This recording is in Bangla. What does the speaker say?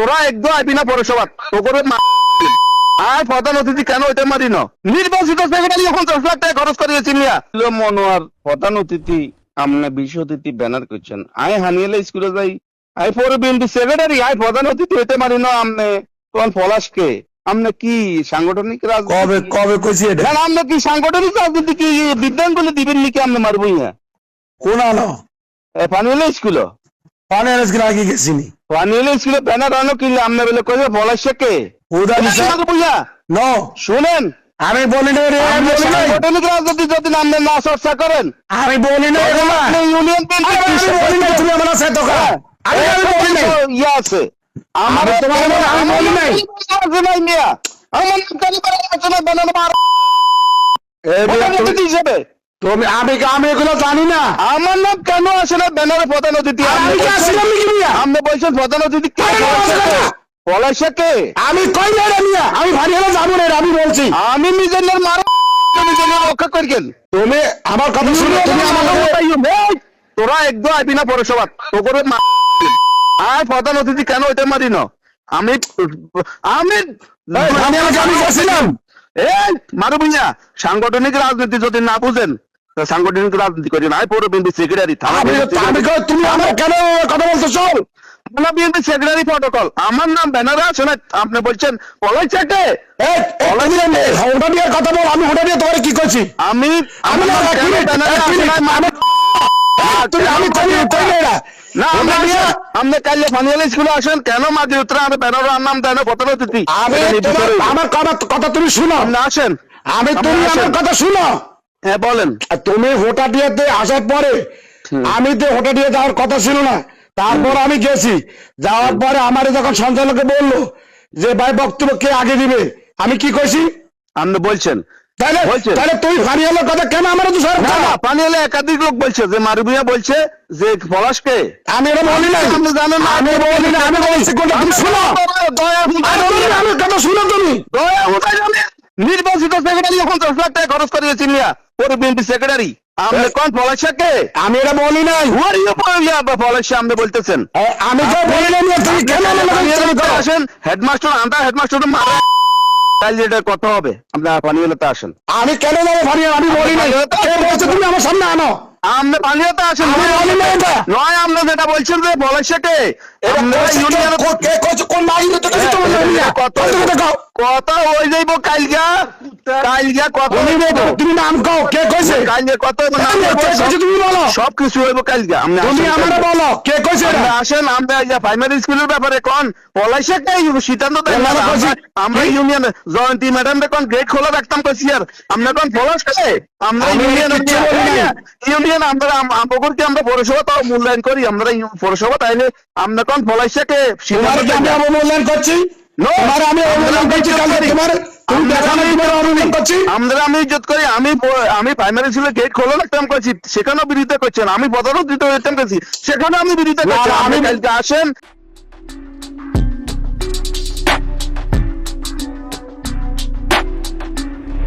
তোরা একদম আইবি না পৌরসভা তোকে আর প্রধান অতিথি কেন ওইটা মারি না নির্বাচিত সেক্রেটারি এখন 10 লাখ টাকা খরচ করিয়েছি মিয়া মনোয়ার প্রধান অতিথি আমনে বিশেষ অতিথি ব্যানার করছেন আই হানিয়েলে স্কুলে যাই আই পরে বিএনপি সেক্রেটারি আই প্রধান অতিথি হইতে মারি না আমনে কোন পলাশকে আমনে কি সাংগঠনিক কবে কবে কইছি এটা না আমনে কি সাংগঠনিক রাজনীতি কি বিদ্যাঙ্গুলি দিবেন নাকি আমনে মারবো ইয়া কোন আনো পানিয়েলে স্কুলে পানি আজকে আগে গেছিনি পানিয়েলে স্কুলে ব্যানার আনো কি আমনে বলে কইবে পলাশকে উদাহরণ বুঝা নো শুনেন আমি বলি না রে আমি বলি না সাংগঠনিক রাজনীতি যদি আপনি না চর্চা করেন আমি বলি না আপনি ইউনিয়ন বলি না তুমি আমার সাথে তো আমি বলি না ইয়ে আছে আমার তোমার আমি বলি নাই নাই মিয়া আমার নাম কেন আলোচনা বানানো হিসেবে তুমি আমি এগুলো জানি না আমার নাম কেন আসে না ব্যানারে প্রধান অতিথি আমি কি আসলাম নাকি মিয়া আপনি বলছেন প্রধান অতিথি কে পলাশকে আমি কই না রে মিয়া আমি ভারী হলে যাবো রে আমি বলছি আমি নিজের মার নিজের রক্ষা করিয়েন তুমি আমার কথা শুনো তুমি আমার তোরা একদম আইবি না পৌরসভা তোকে আর প্রধান অতিথি কেন ওইটা মারি না আমি আমি আমি গেছিলাম এই মারু ভুইয়া সাংগঠনিক রাজনীতি যদি না বুঝেন সাংগঠনিক রাজনীতি করেন আই পৌর বিএনপি সেক্রেটারি তুমি আমার কেন কথা বলতেছো বিএনপি সেক্রেটারি প্রটোকল আমার নাম ব্যানারে আছে না আপনি বলছেন পলাই চাটে ওটা নিয়ে কথা বল আমি ওটা নিয়ে তোমার কি করছি আমি আমি আপনি কালে ফানিয়াল স্কুলে আসেন কেন মাঝে উত্তরা আমি ব্যানার নাম দেন প্রধান অতিথি আমার কথা তুমি শুনো আপনি আসেন তুমি আমার কথা শুনো হ্যাঁ বলেন তুমি হোটাডিয়াতে আসার পরে আমি তো হোটাডিয়া যাওয়ার কথা ছিল না তারপর আমি গেছি যাওয়ার পরে আমার যখন সঞ্চালকে বললো যে ভাই বক্তব্য কে আগে দিবে আমি কি কইছি আপনি বলছেন তাহলে তুই ফানিয়ালের কথা কেন আমার পানিয়ালে একাধিক লোক বলছে যে মারুবিয়া বলছে যে পলাশকে আমি এটা বলি না আপনি জানেন না আমি বলি না আমি বলছি কোনটা তুমি শুনো আমি কথা শুনো তুমি নির্বাচিত সেক্রেটারি এখন 10 লাখ টাকা খরচ করিয়েছি মিয়া পরে বিএনপি সেক্রেটারি আপনি কোন পলাশকে আমি এটা বলি নাই পলাশে আপনি বলতেছেন আমি তো বলি না তুমি কেন আসেন হেডমাস্টার আন্ডা হেডমাস্টার কাল যেটা কথা হবে আপনার পানিয়ালাতে আসেন আমি কেন যাবো ফানিয়াল আমি বলি নাই কে বলছো তুমি আমার সামনে আনো আপনি পানিয়াতে আসেন আমি বলি না এটা নয় আপনি যেটা বলছেন যে পলাশকে ইউনিয়ন কে কইছো কোন মাইনে তো কিছু তো কথা হয়ে যাইব কালগা কত তুমি নাম কও কে কইছে কালকে কত তুমি বলো সবকিছু হইব কালগা তুমি আমারে বলো কে কইছে আসেন আমরা প্রাইমারি স্কুলের ব্যাপারে কোন পলাশকে সিদ্ধান্ত দেন আমরা ইউনিয়ন জয়ন্তী ম্যাডাম কোন গেট খোলা রাখতাম কইছি আর আমরা কোন পলাশ কে আমরা ইউনিয়ন আমরা আমবগরকে আমরা পৌরসভা তাও মূল্যায়ন করি আমরা পৌরসভা তাইলে আমরা কোন পলাশকে আমি অবমূল্যায়ন করছি আমি অবমূল্যায়ন করছি আমরা আমি ইজ্জত করি আমি প্রাইমারি স্কুলে গেট খোলা রাখতাম করছি সেখানেও বিরোধিতা করছেন আমি প্রধান অতিথি হইতাম করছি সেখানে আমি বিরোধিতা করছি আমি কালকে আসেন